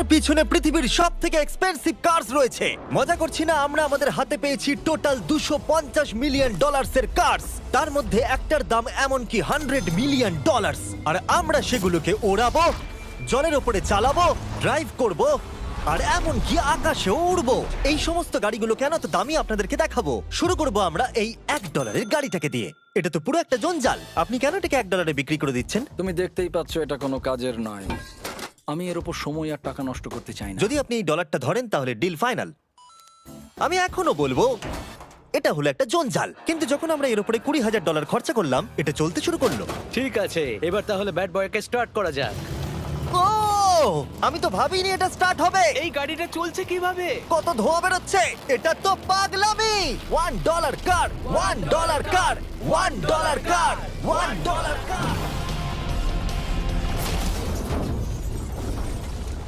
আমার পিছনে পৃথিবীর সব থেকে এক্সপেন্সিভ কার্স রয়েছে। মজা করছি না, আমরা আমাদের হাতে পেয়েছি টোটাল $250 মিলিয়ন এর কার্স। তার মধ্যে একটার দাম এমনকি $100 মিলিয়ন। আর আমরা সেগুলোকে ওড়াবো, জলের ওপরে চালাবো, ড্রাইভ করব, আর এমনকি আকাশেও উড়বো। এই সমস্ত গাড়িগুলো কেন তো দামি আপনাদেরকে দেখাবো। শুরু করব আমরা এই $1 গাড়িটাকে দিয়ে। এটা তো পুরো একটা জঞ্জাল। আপনি কেন এটাকে $1 বিক্রি করে দিচ্ছেন? তুমি দেখতেই পাচ্ছ এটা কোনো কাজের নয়। আমি এর উপর সময় আর টাকা নষ্ট করতে চাই না। যদি আপনি এই ডলারটা ধরেন তাহলে ডিল ফাইনাল। আমি এখনো বলবো এটা হলো একটা জঞ্জাল, কিন্তু যখন আমরা এর উপরে $20,000 খরচা করলাম, এটা চলতে শুরু করলো। ঠিক আছে, এবার তাহলে ব্যাড বয়কে স্টার্ট করা যাক। ও, আমি তো ভাবিনি এটা স্টার্ট হবে। এই গাড়িটা চলছে কিভাবে? কত ধোঁয়া বেরোচ্ছে, এটা তো পাগলামি। $1 কার, $1 কার, $1 কার, $1 কার।